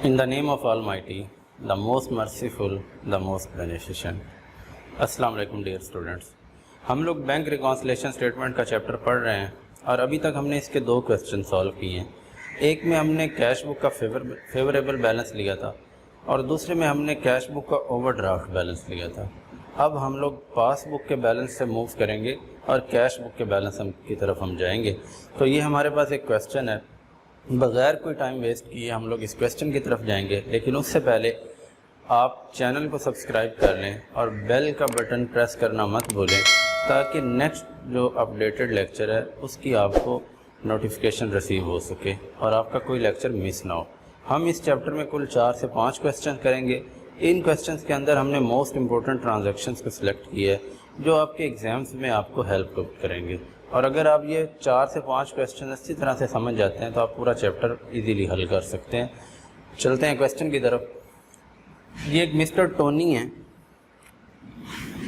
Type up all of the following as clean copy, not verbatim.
In the name of Almighty, the most merciful, the most beneficent. अस्सलाम वालेकुम dear students, हम लोग bank reconciliation statement का chapter पढ़ रहे हैं और अभी तक हमने इसके दो क्वेश्चन सॉल्व किए हैं। एक में हमने कैश बुक का फेवरेबल बैलेंस लिया था और दूसरे में हमने कैश बुक का ओवरड्राफ्ट बैलेंस लिया था। अब हम लोग पासबुक के बैलेंस से मूव करेंगे और कैश बुक के बैलेंस की तरफ हम जाएंगे। तो ये हमारे पास एक क्वेश्चन है, बग़ैर कोई टाइम वेस्ट किए हम लोग इस क्वेश्चन की तरफ जाएंगे, लेकिन उससे पहले आप चैनल को सब्सक्राइब कर लें और बेल का बटन प्रेस करना मत भूलें ताकि नेक्स्ट जो अपडेटेड लेक्चर है उसकी आपको नोटिफिकेशन रिसीव हो सके और आपका कोई लेक्चर मिस ना हो। हम इस चैप्टर में कुल 4 से 5 क्वेश्चन करेंगे। इन क्वेश्चंस के अंदर हमने मोस्ट इम्पोर्टेंट ट्रांजैक्शंस को सिलेक्ट किया है जो आपके एग्ज़ाम्स में आपको हेल्प करेंगे। और अगर आप ये 4 से 5 क्वेश्चन अच्छी तरह से समझ जाते हैं तो आप पूरा चैप्टर इजीली हल कर सकते हैं। चलते हैं क्वेश्चन की तरफ। ये एक मिस्टर टोनी हैं,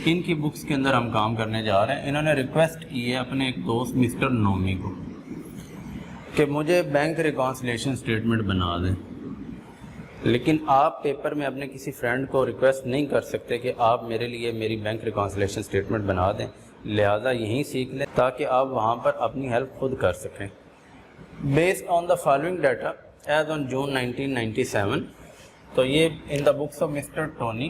इनकी बुक्स के अंदर हम काम करने जा रहे हैं। इन्होंने रिक्वेस्ट की है अपने एक दोस्त मिस्टर नोमी को कि मुझे बैंक रिकॉन्सिलेशन स्टेटमेंट बना दें, लेकिन आप पेपर में अपने किसी फ्रेंड को रिक्वेस्ट नहीं कर सकते कि आप मेरे लिए मेरी बैंक रिकॉन्सिलेशन स्टेटमेंट बना दें, लिहाजा यहीं सीख लें ताकि आप वहाँ पर अपनी हेल्प खुद कर सकें। Based on the following data as on June 1997, तो ये in the books of mister Tony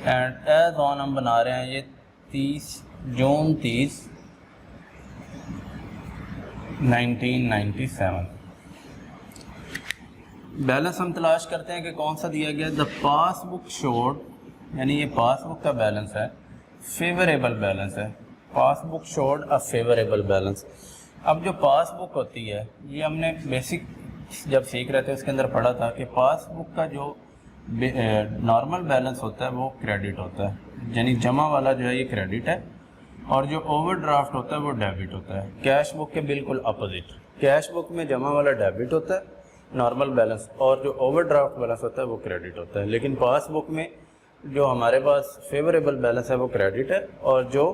and as on हम बना रहे हैं ये जून 30 1997। बैलेंस हम तलाश करते हैं कि कौन सा दिया गया। द पासबुक शोड, यानी ये पासबुक का बैलेंस है, फेवरेबल बैलेंस है। Passbook showed a favourable balance. अब जो पासबुक होती है ये हमने बेसिक जब सीख रहे थे उसके अंदर पढ़ा था कि पासबुक का जो नॉर्मल बैलेंस होता है वो क्रेडिट होता है, यानी जमा वाला जो है ये क्रेडिट है और जो ओवरड्राफ्ट होता है वो डेबिट होता है। कैश बुक के बिल्कुल अपोजिट, कैश बुक में जमा वाला डेबिट होता है नॉर्मल बैलेंस, और जो ओवरड्राफ्ट बैलेंस होता है वो क्रेडिट होता है। लेकिन पासबुक में जो हमारे पास फेवरेबल बैलेंस है वो क्रेडिट है और जो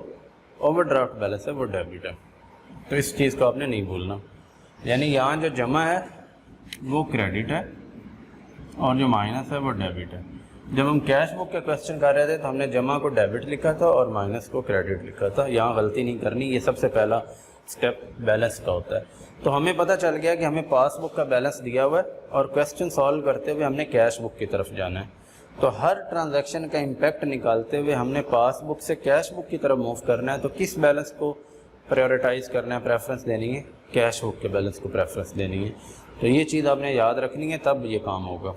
ओवरड्राफ्ट बैलेंस है वो डेबिट है। तो इस चीज़ को आपने नहीं भूलना, यानी यहाँ जो जमा है वो क्रेडिट है और जो माइनस है वो डेबिट है। जब हम कैश बुक के क्वेश्चन कर रहे थे तो हमने जमा को डेबिट लिखा था और माइनस को क्रेडिट लिखा था। यहाँ गलती नहीं करनी, ये सबसे पहला स्टेप बैलेंस का होता है। तो हमें पता चल गया कि हमें पासबुक का बैलेंस दिया हुआ है और क्वेश्चन सॉल्व करते हुए हमने कैश बुक की तरफ जाना है। तो हर ट्रांजैक्शन का इम्पैक्ट निकालते हुए हमने पासबुक से कैश बुक की तरफ मूव करना है। तो किस बैलेंस को प्रायोरिटाइज करना है, प्रेफरेंस देनी है, कैश बुक के बैलेंस को प्रेफरेंस देनी है। तो ये चीज़ आपने याद रखनी है, तब ये काम होगा।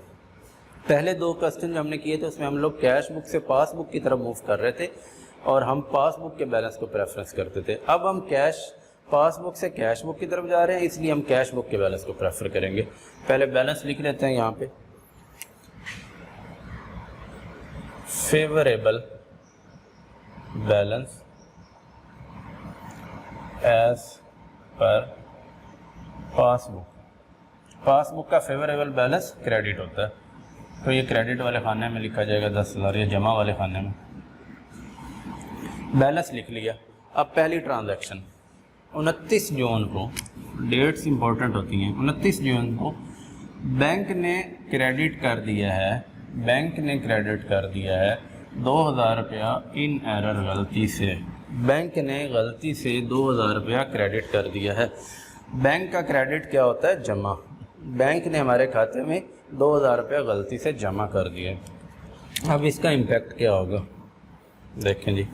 पहले 2 क्वेश्चन जो हमने किए थे उसमें हम लोग कैश बुक से पासबुक की तरफ मूव कर रहे थे और हम पासबुक के बैलेंस को प्रेफरेंस करते थे। अब हम पासबुक से कैश बुक की तरफ जा रहे हैं, इसलिए हम कैश बुक के बैलेंस को प्रेफर करेंगे। पहले बैलेंस लिख लेते हैं यहाँ पे, favourable balance as per passbook. Passbook का फेवरेबल बैलेंस क्रेडिट होता है, तो ये क्रेडिट वाले खाने में लिखा जाएगा 10,000, या जमा वाले खाने में। बैलेंस लिख लिया। अब पहली ट्रांजैक्शन 29 जून को, डेट्स इंपॉर्टेंट होती हैं, 29 जून को बैंक ने क्रेडिट कर दिया है, बैंक ने क्रेडिट कर दिया है 2,000 रुपया इन एरर, गलती से बैंक ने गलती से 2,000 रुपया क्रेडिट कर दिया है। बैंक का क्रेडिट क्या होता है? जमा। बैंक ने हमारे खाते में 2,000 रुपया गलती से जमा कर दिया। अब इसका इम्पैक्ट क्या होगा देखें जी।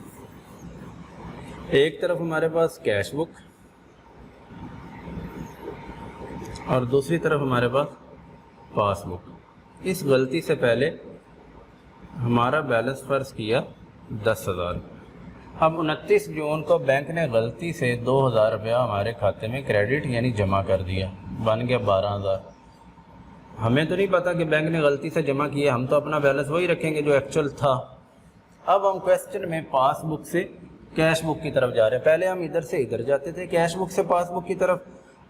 एक तरफ हमारे पास कैश बुक और दूसरी तरफ हमारे पास पासबुक। इस गलती से पहले हमारा बैलेंस फर्ज किया 10,000। अब 29 जून को बैंक ने गलती से 2,000 रुपया हमारे खाते में क्रेडिट यानी जमा कर दिया, बन गया 12,000। हमें तो नहीं पता कि बैंक ने गलती से जमा किया, हम तो अपना बैलेंस वही रखेंगे जो एक्चुअल था। अब हम क्वेश्चन में पासबुक से कैश बुक की तरफ जा रहे हैं। पहले हम इधर से इधर जाते थे, कैश बुक से पासबुक की तरफ।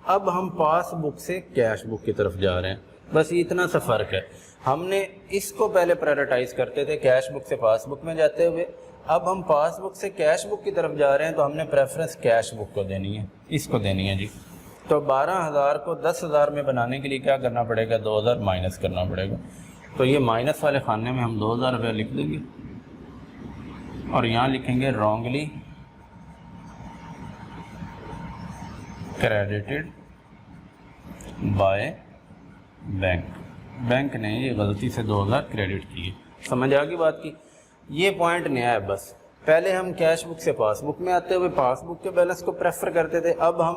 अब हम पासबुक से कैश बुक की तरफ जा रहे हैं, बस इतना सा फ़र्क है। हमने इसको पहले प्रायोरिटाइज करते थे कैश बुक से पासबुक में जाते हुए, अब हम पासबुक से कैश बुक की तरफ जा रहे हैं तो हमने प्रेफरेंस कैश बुक को देनी है, इसको देनी है जी। تو 12,000 کو 10,000 میں بنانے کے لیے کیا کرنا پڑے گا؟ 2,000 مائنس کرنا پڑے گا. تو یہ مائنس والے خانے میں ہم 2,000 روپیہ لکھ دیں گے اور یہاں لکھیں گے wrongly credited by bank. Bank نے یہ غلطی سے 2,000 کریڈٹ کیے. سمجھ آ گئی بات کی؟ یہ پوائنٹ نیا ہے بس. پہلے ہم کیش بک سے پاس بک میں آتے ہوئے پاس بک کے بیلنس کو پریفر کرتے تھے، اب ہم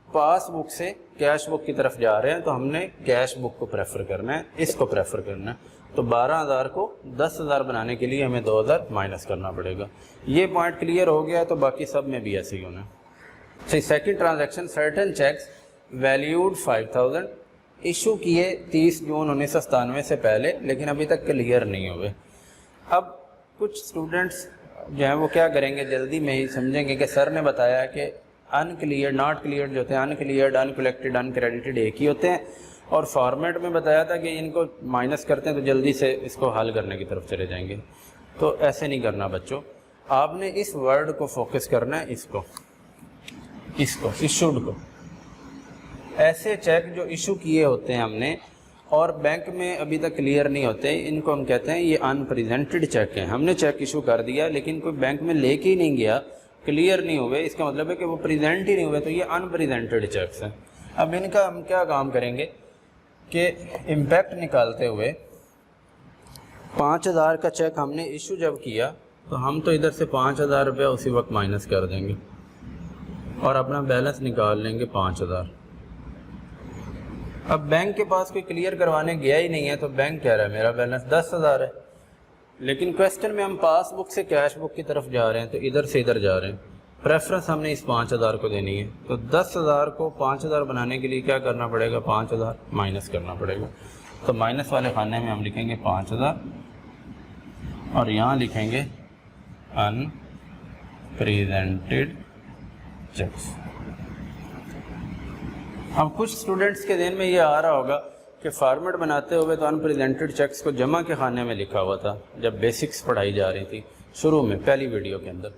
پاس بک سے کیش بک کی طرف جا رہے ہیں تو ہم نے کیش بک کو پریفر کرنا ہے، اس کو پریفر کرنا ہے. تو 12,000 کو 10,000 بنانے کے لیے ہمیں 2,000 مائنس کرنا پڑے گا. یہ پوائنٹ کلیئر ہو گیا تو باقی سب میں بھی ایسے ہی ہونا ہے. Second transaction, certain cheques valued 5,000 issue کیے 30 جون 1997 سے پہلے لیکن ابھی تک کلیئر نہیں ہوئے. اب کچھ اسٹوڈنٹس جو ہیں وہ کیا کریں گے، جلدی میں ہی سمجھیں گے کہ سر نے بتایا کہ ان کلیئر ناٹ کلیئر جو ہوتے ہیں uncleared uncollected uncredited ایک ہی ہوتے ہیں، اور فارمیٹ میں بتایا تھا کہ ان کو مائنس کرتے ہیں تو جلدی سے اس کو حل کرنے کی طرف چلے جائیں گے. تو ایسے نہیں کرنا بچوں، آپ نے اس ورڈ کو فوکس کرنا ہے، اس کو ایشوڈ کو. ایسے چیک جو ایشو کیے ہوتے ہیں ہم نے اور بینک میں ابھی تک کلیئر نہیں ہوتے، ان کو ہم کہتے ہیں یہ ان پریزنٹڈ چیک ہیں. ہم نے چیک ایشو کر دیا لیکن کوئی بینک میں لے کے ہی نہیں گیا، کلیئر نہیں ہوئے، اس کا مطلب ہے کہ وہ پریزنٹ ہی نہیں ہوئے، تو یہ ان پریزنٹڈ چیکس ہیں. اب ان کا ہم کیا کام کریں گے کہ امپیکٹ نکالتے ہوئے 5,000 کا چیک ہم نے ایشو جب کیا تو ہم تو ادھر سے 5,000 روپیہ اسی وقت مائنس کر دیں گے اور اپنا بیلنس نکال لیں گے 5,000. اب بینک کے پاس کوئی کلیئر کروانے گیا ہی نہیں ہے تو بینک کہہ رہا ہے میرا بیلنس 10,000 ہے، لیکن کویسچن میں ہم پاس بک سے کیش بک کی طرف جا رہے ہیں تو ادھر سے ادھر جا رہے ہیں. پریفرنس ہم نے اس 5,000 کو دینی ہے تو 10,000 کو 5,000 بنانے کے لیے کیا کرنا پڑے گا؟ 5,000 مائنس کرنا پڑے گا. تو مائنس والے خانے میں ہم لکھیں گے 5,000 اور یہاں لکھیں گے ان پریزنٹڈ چیکس. اب کچھ اسٹوڈنٹس کے ذہن میں یہ آ رہا ہوگا کہ فارمیٹ بناتے ہوئے تو ان پریزنٹڈ چیکس کو جمع کے خانے میں لکھا ہوا تھا جب بیسکس پڑھائی جا رہی تھی شروع میں پہلی ویڈیو کے اندر.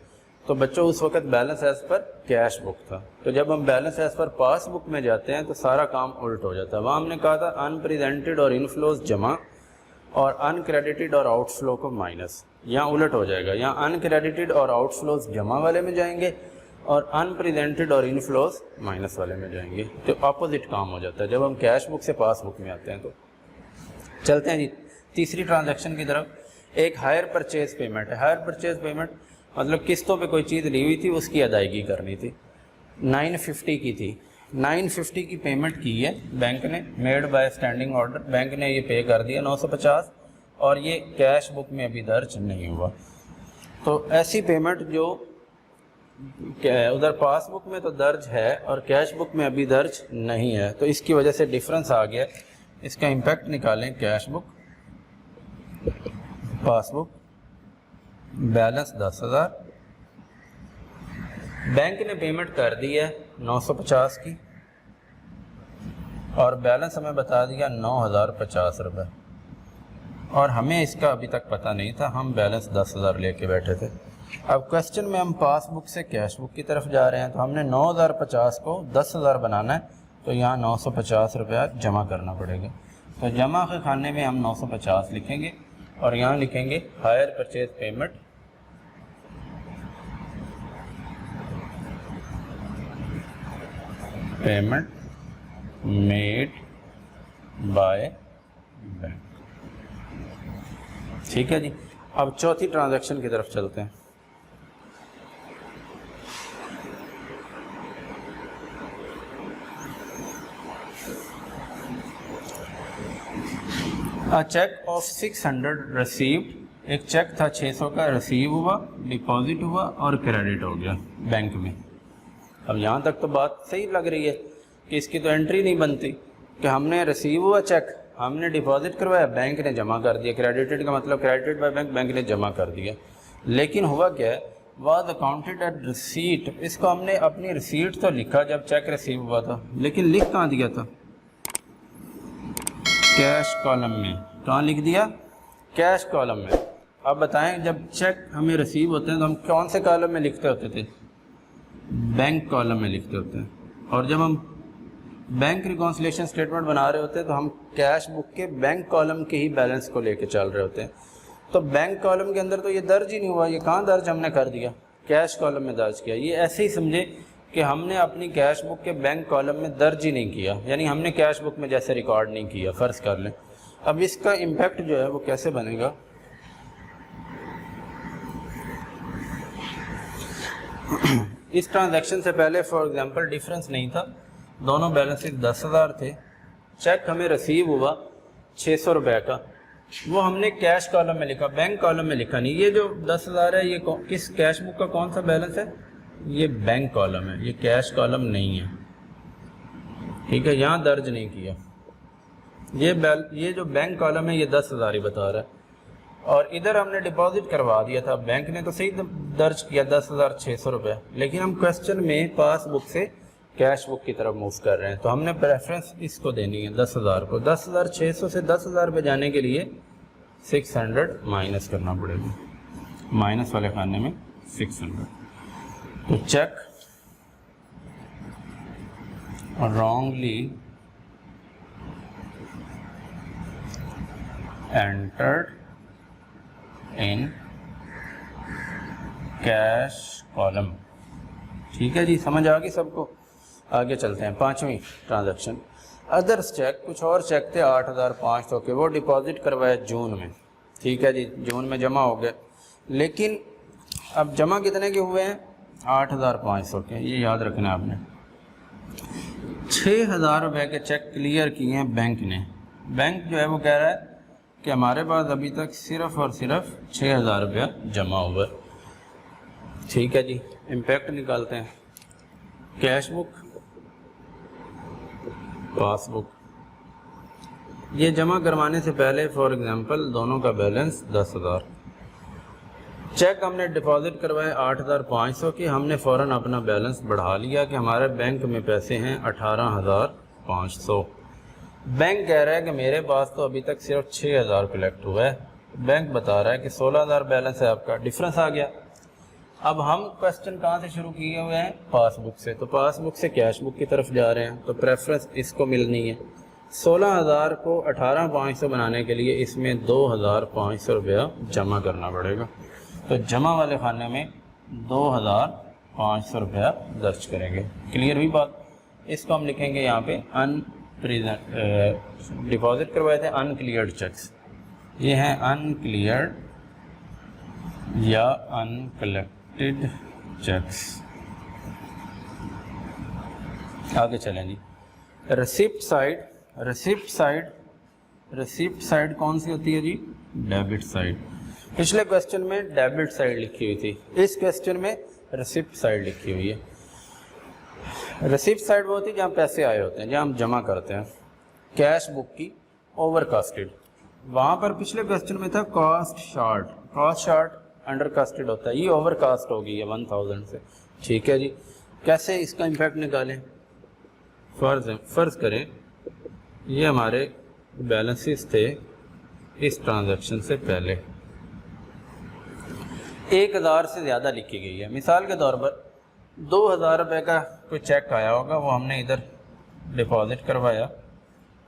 تو بچوں اس وقت balance as per cash book تھا، تو جب ہم بیلنس ایز پر پاس بک میں جاتے ہیں تو سارا کام الٹ ہو جاتا ہے. وہاں ہم نے کہا تھا ان پریزنٹڈ اور انفلوز جمع اور ان کریڈیٹڈ اور آؤٹ فلو کو مائنس. یہاں الٹ ہو جائے گا، یہاں ان کریڈیٹڈ اور آؤٹ فلوز جمع والے میں جائیں گے اور ان پریزنٹڈ اور انفلوز مائنس والے میں جائیں گے. تو اپوزٹ کام ہو جاتا ہے جب ہم کیش بک سے پاس بک میں آتے ہیں. تو چلتے ہیں جی تیسری ٹرانزیکشن کی طرف. ایک ہائر پرچیز پیمنٹ ہے. ہائر پرچیز پیمنٹ مطلب قسطوں پہ کوئی چیز لی ہوئی تھی اس کی ادائیگی کرنی تھی. 950 کی تھی، 950 کی پیمنٹ کی ہے بینک نے، made by standing order. Bank نے یہ پے کر دیا 950 اور یہ کیش بک میں ابھی درج نہیں ہوا. تو ایسی پیمنٹ جو ادھر پاس بک میں تو درج ہے اور کیش بک میں ابھی درج نہیں ہے تو اس کی وجہ سے ڈفرنس آ گیا. اس کا امپیکٹ نکالیں. کیش بک، پاس بک، بیلنس 10,000. بینک نے پیمنٹ کر دی ہے 950 کی اور بیلنس ہمیں بتا دیا 9,050 روپے اور ہمیں اس کا ابھی تک پتہ نہیں تھا، ہم بیلنس 10,000 لے کے بیٹھے تھے. اب کویسچن میں ہم پاس بک سے کیش بک کی طرف جا رہے ہیں تو ہم نے 9,050 کو 10,000 بنانا ہے تو یہاں 950 روپیہ جمع کرنا پڑے گا. تو جمع کے خانے میں ہم 950 لکھیں گے اور یہاں لکھیں گے hire purchase payment made by bank. ٹھیک ہے جی. اب چوتھی ٹرانزیکشن کی طرف چلتے ہیں. Check of 600 received. ایک چیک تھا 600 کا، ریسیو ہوا، ڈپازٹ ہوا اور کریڈٹ ہو گیا بینک میں. اب یہاں تک تو بات صحیح لگ رہی ہے کہ اس کی تو انٹری نہیں بنتی کہ ہم نے ریسیو ہوا چیک، ہم نے ڈپازٹ کروایا، بینک نے جمع کر دیا. کریڈیٹڈ کا مطلب کریڈٹ بائی بینک، بینک نے جمع کر دیا. لیکن ہوا کیا ہے، واز اکاؤنٹڈ ایٹ ریسیٹ. اس کو ہم نے اپنی ریسیٹ تو لکھا جب چیک ریسیو ہوا تھا، لیکن لکھ کہاں دیا تھا؟ کیش کالم میں. کہاں لکھ دیا؟ کیش کالم میں. اب بتائیں جب چیک ہمیں ریسیو ہوتے ہیں تو ہم کون سے کالم میں لکھتے ہوتے تھے؟ بینک کالم میں لکھتے ہوتے ہیں. اور جب ہم बैंक रिकॉन्सिलेशन स्टेटमेंट बना रहे होते हैं तो हम कैश बुक के बैंक कॉलम के ही बैलेंस को लेके चल रहे होते हैं। तो बैंक कॉलम के अंदर तो ये दर्ज ही नहीं हुआ, ये कहाँ दर्ज हमने कर दिया, कैश कॉलम में दर्ज किया। ये ऐसे ही समझे कि हमने अपनी कैश बुक के बैंक कॉलम में दर्ज ही नहीं किया, यानी हमने कैश बुक में जैसे रिकॉर्ड नहीं किया, फ़र्ज़ कर लें। अब इसका इम्पैक्ट जो है वो कैसे बनेगा, इस ट्रांजैक्शन से पहले फॉर एग्जांपल डिफरेंस नहीं था, दोनों बैलेंसेस 10,000 थे, चेक हमें रिसीव हुआ 600 रुपये का, वो हमने कैश कॉलम में लिखा, बैंक कॉलम में लिखा नहीं। ये जो 10,000 है ये किस कैश बुक का कौन सा बैलेंस है, ये बैंक कॉलम है, ये कैश कॉलम नहीं है, ठीक है, यहाँ दर्ज नहीं किया। ये जो बैंक कॉलम है ये 10,000 ही बता रहा है, और इधर हमने डिपॉजिट करवा दिया था, बैंक ने तो सही दर्ज किया 10,600 रुपये, लेकिन हम क्वेश्चन में पासबुक से कैश बुक की तरफ मूव कर रहे हैं, तो हमने प्रेफरेंस इसको देनी है 10,000 को। 10,600 से 10,000 पे जाने के लिए 600 माइनस करना पड़ेगा, माइनस वाले खाने में 600। तो cheque wrongly entered in cash column, ठीक है जी, समझ आ गई सबको। आगे चलते हैं, 5वीं ट्रांजैक्शन, अदर्स चेक, कुछ और चेक थे 8,500 के, वो डिपॉजिट करवाए जून में, ठीक है जी, जून में जमा हो गए, लेकिन अब जमा कितने के हुए हैं, 8,500 के, ये याद रखना है आपने। 6,000 रुपये के चेक क्लियर किए हैं बैंक ने, बैंक जो है वो कह रहा है कि हमारे पास अभी तक सिर्फ़ और सिर्फ 6,000 रुपया जमा हुआ है, ठीक है जी। इम्पैक्ट निकालते हैं, कैश बुक, पासबुक, ये जमा करवाने से पहले फॉर एग्जांपल दोनों का बैलेंस 10,000, चेक हमने डिपॉजिट करवाए 8,500 की, हमने फ़ौरन अपना बैलेंस बढ़ा लिया कि हमारे बैंक में पैसे हैं 18,500। बैंक कह रहा है कि मेरे पास तो अभी तक सिर्फ 6,000 कलेक्ट हुआ है, बैंक बता रहा है कि 16,000 बैलेंस है आपका, डिफरेंस आ गया। अब हम क्वेश्चन कहाँ से शुरू किए हुए हैं, पासबुक से, तो पासबुक से कैश बुक की तरफ जा रहे हैं, तो प्रेफरेंस इसको मिलनी है। 16,000 को 18,500 बनाने के लिए इसमें 2,500 रुपया जमा करना पड़ेगा, तो जमा वाले खाने में 2,500 रुपया दर्ज करेंगे। क्लियर हुई बात, इसको हम लिखेंगे यहाँ पे डिपॉजिट करवाए थे अनक्लियर्ड चेक्स, ये हैं अनक्लियर्ड या अनकलेक्टेड चेक्स। आगे चलें जी, रिसिप्ट साइड, रिसिप्ट साइड कौन सी होती है जी, डेबिट साइड। पिछले क्वेश्चन में डेबिट साइड लिखी हुई थी, इस क्वेश्चन में रिसिप्ट साइड लिखी हुई है। रिसिप्ट साइड वो होती है जहाँ पैसे आए होते हैं, जहाँ हम जमा करते हैं, कैश बुक की ओवर कास्टेड, वहाँ पर पिछले क्वेश्चन में था कॉस्ट शार्ट अंडर कास्टेड होता है, ये ओवर कास्ट हो गई है 1,000 से, ठीक है जी। कैसे इसका इम्पैक्ट निकालें, फ़र्ज़ करें ये हमारे बैलेंसेस थे इस ट्रांजैक्शन से पहले, 1,000 से ज़्यादा लिखी गई है। मिसाल के तौर पर 2,000 रुपये का कोई चेक आया होगा, वो हमने इधर डिपॉजिट करवाया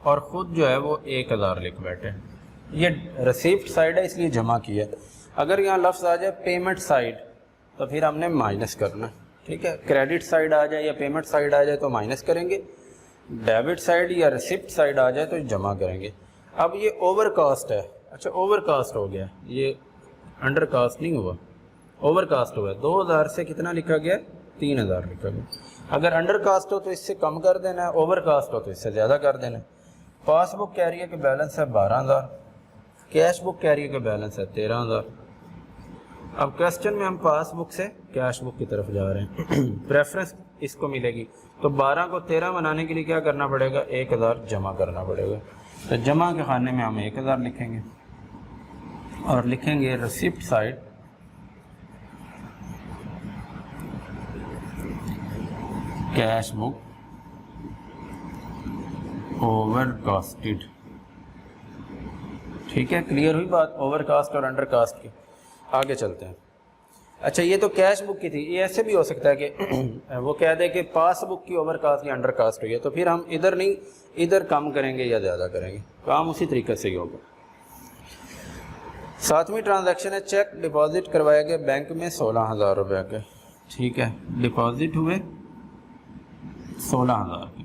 और ख़ुद जो है वो 1,000 लिख बैठे, ये रिसीप्ट साइड है इसलिए जमा किया। अगर यहाँ लफ्ज़ आ जाए पेमेंट साइड तो फिर हमने माइनस करना, ठीक है, क्रेडिट साइड आ जाए या पेमेंट साइड आ जाए तो माइनस करेंगे, डेबिट साइड या रिसिप्ट साइड आ जाए तो जमा करेंगे। अब ये ओवर कास्ट है, अच्छा ओवर कास्ट हो गया, ये अंडर कास्ट नहीं हुआ, ओवर कास्ट हुआ है। 2,000 से कितना लिखा गया, 3,000 लिखा गया। अगर अंडर कास्ट हो तो इससे कम कर देना है, ओवर कास्ट हो तो इससे ज़्यादा कर देना है। पासबुक कह रही है कि बैलेंस है 12,000, कैश बुक कह रही है कि बैलेंस है 13,000। अब क्वेश्चन में हम पासबुक से कैश बुक की तरफ जा रहे हैं, प्रेफरेंस इसको मिलेगी, तो 12 को 13 बनाने के लिए क्या करना पड़ेगा, 1,000 जमा करना पड़ेगा। तो जमा के खाने में हम 1,000 लिखेंगे और लिखेंगे receipt side cash book over casted, ठीक है। क्लियर हुई बात ओवर कास्ट और अंडर कास्ट की। आगे चलते हैं, اچھا یہ تو کیش بک کی تھی، یہ ایسے بھی ہو سکتا ہے کہ وہ کہہ دے کہ پاس بک کی اوور کاسٹ یا انڈر کاسٹ ہوئی ہے، تو پھر ہم ادھر نہیں ادھر کم کریں گے یا زیادہ کریں گے، کام اسی طریقے سے ہی ہوگا۔ 7ویں ٹرانزیکشن ہے چیک ڈپازٹ کروائے گئے بینک میں 16,000 روپے کے، ٹھیک ہے، ڈپازٹ ہوئے 16,000 کے،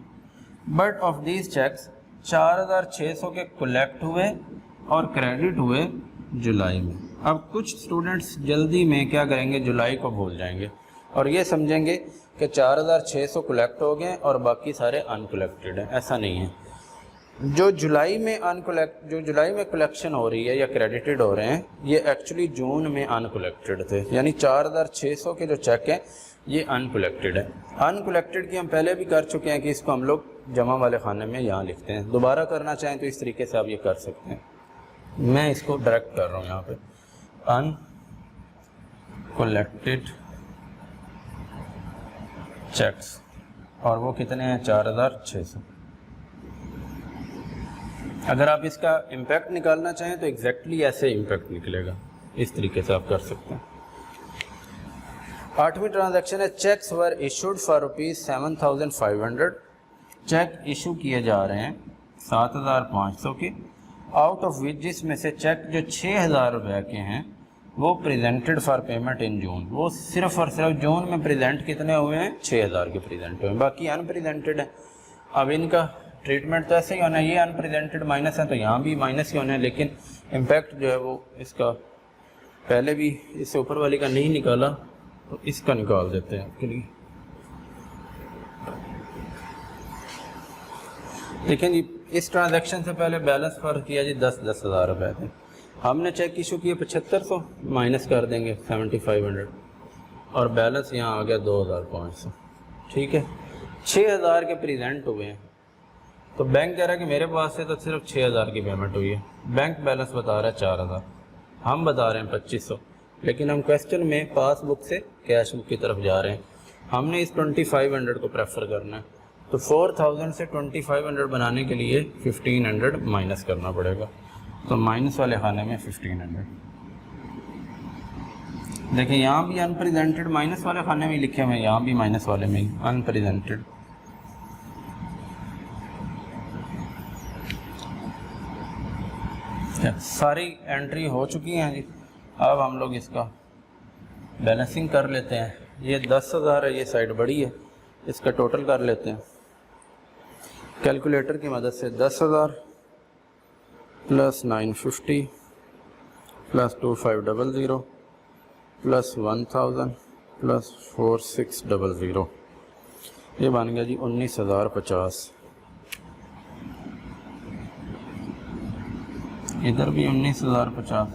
بٹ آف دیز چیکس 4,600 کے کلیکٹ ہوئے اور کریڈٹ ہوئے جولائی میں۔ اب کچھ اسٹوڈنٹس جلدی میں کیا کریں گے، جولائی کو بھول جائیں گے اور یہ سمجھیں گے کہ 4,600 کلیکٹ ہو گئے اور باقی سارے ان کلیکٹڈ ہیں، ایسا نہیں ہے۔ جو جولائی میں کلیکشن ہو رہی ہے یا کریڈٹڈ ہو رہے ہیں، یہ ایکچولی جون میں ان کلیکٹڈ تھے، یعنی 4,600 کے جو چیک ہیں یہ ان کلیکٹڈ ہے۔ ان کلیکٹڈ کی ہم پہلے بھی کر چکے ہیں کہ اس کو ہم لوگ جمع والے خانے میں یہاں لکھتے ہیں، دوبارہ کرنا چاہیں تو اس طریقے سے آپ یہ کر سکتے ہیں، میں اس کو ڈائریکٹ کر رہا ہوں یہاں پہ، ان کلیکٹڈ چیکس، اور وہ کتنے ہیں 4,600۔ اگر آپ اس کا امپیکٹ نکالنا چاہیں تو ایگزیکٹلی ایسے امپیکٹ نکلے گا، اس طریقے سے آپ کر سکتے ہیں۔ 8ویں ٹرانزیکشن ہے cheques were issued for ₹7,500، cheque issue کیے جا رہے ہیں 7,500 کے، آؤٹ آف وچ جس میں سے چیک جو 6,000 روپے کے ہیں وہ پریزنٹڈ فار پیمنٹ ان جون، وہ صرف اور صرف جون میں پریزنٹ کتنے ہوئے ہیں 6,000 کے پریزنٹ ہوئے ہیں، باقی ان پریزنٹڈ ہیں۔ اب ان کا ٹریٹمنٹ تو ایسے ہی ہونا ہے، یہ ان پریزنٹڈ مائنس ہے تو یہاں بھی مائنس ہی ہونا ہے، لیکن امپیکٹ جو ہے وہ اس کا پہلے بھی اس سے اوپر والی کا نہیں نکالا تو اس کا نکال دیتے ہیں آپ کے لیے۔ دیکھیں جی اس ٹرانزیکشن سے پہلے بیلنس فرض کیا جی 10,000 روپے تھے، ہم نے چیک ایشو کیے 7,500 مائنس کر دیں گے 7,500 اور بیلنس یہاں آ گیا 2,500، ٹھیک ہے، 6,000 کے پریزنٹ ہوئے ہیں، تو بینک کہہ رہا ہے کہ میرے پاس سے تو صرف 6,000 کی پیمنٹ ہوئی ہے، بینک بیلنس بتا رہا ہے 4,000، ہم بتا رہے ہیں 2,500، لیکن ہم کویسچن میں پاس بک سے کیش بک کی طرف جا رہے ہیں، ہم نے اس 2,500 کو پریفر کرنا ہے، تو 4,000 سے 2,500 بنانے کے لیے 1,500 مائنس کرنا پڑے گا، تو مائنس والے خانے میں 1,500۔ دیکھیں یہاں بھی ان پریزنٹڈ مائنس والے خانے میں لکھے ہوئے ہیں، یہاں بھی مائنس والے میں ان پریزنٹڈ۔ ساری انٹری ہو چکی ہیں جی، اب ہم لوگ اس کا بیلنسنگ کر لیتے ہیں، یہ 10,000 ہے، یہ سائڈ بڑی ہے، اس کا ٹوٹل کر لیتے ہیں کیلکولیٹر کی مدد سے، 10,000 پلس 950 پلس 2,500 پلس 1,000 پلس 4,600، یہ بن گیا جی 19,050۔ ادھر بھی 19,050،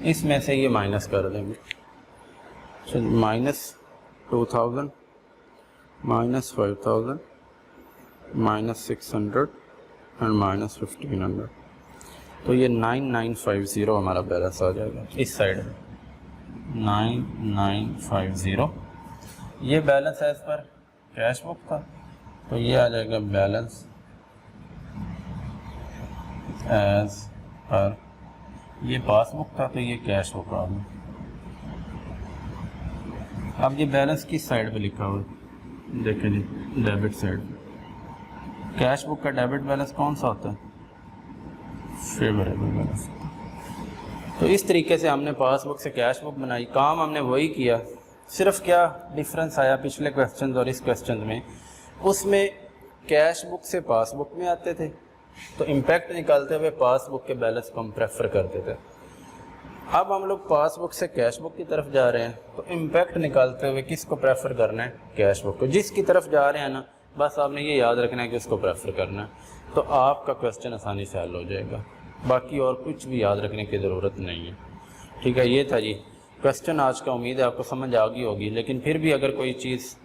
اس میں سے یہ مائنس کر دیں گے، minus 2,000 minus 5,000 minus 600 and minus 1,500، تو یہ 9,950 ہمارا بیلنس آ جائے گا اس سائڈ میں، 9,950 یہ balance as per cash book تھا، تو یہ آ جائے گا بیلنس ایز پر، یہ پاس بک تھا تو یہ کیش بک آ گیا۔ اب یہ بیلنس کس سائڈ پہ لکھا ہوا ہے، دیکھیں جی ڈیبٹ سائڈ، کیش بک کا ڈیبٹ بیلنس کون سا ہوتا ہے، فیوریبل بیلنس۔ تو اس طریقے سے ہم نے پاس بک سے کیش بک بنائی، کام ہم نے وہی کیا، صرف کیا ڈفرینس آیا پچھلے کویسچنز اور اس کویسچنز میں، اس میں کیش بک سے پاس بک میں آتے تھے تو امپیکٹ نکالتے ہوئے پاس بک کے بیلنس کو ہم پریفر کرتے تھے، اب ہم لوگ پاس بک سے کیش بک کی طرف جا رہے ہیں تو امپیکٹ نکالتے ہوئے کس کو پریفر کرنا ہے، کیش بک کو، جس کی طرف جا رہے ہیں نا بس آپ نے یہ یاد رکھنا ہے کہ اس کو پریفر کرنا ہے، تو آپ کا کویسچن آسانی سے حل ہو جائے گا، باقی اور کچھ بھی یاد رکھنے کی ضرورت نہیں ہے، ٹھیک ہے۔ یہ تھا جی کویسچن آج کا، امید ہے آپ کو سمجھ آ گئی ہوگی، لیکن پھر بھی اگر کوئی چیز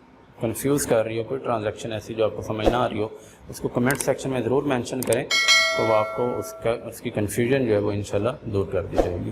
کنفیوز کر رہی ہو، کوئی ٹرانزیکشن ایسی جو آپ کو سمجھ نہ آ رہی ہو، اس کو کمنٹ سیکشن میں ضرور مینشن کریں، تو وہ آپ کو اس کی کنفیوژن جو ہے وہ انشاءاللہ دور کر دی جائے گی۔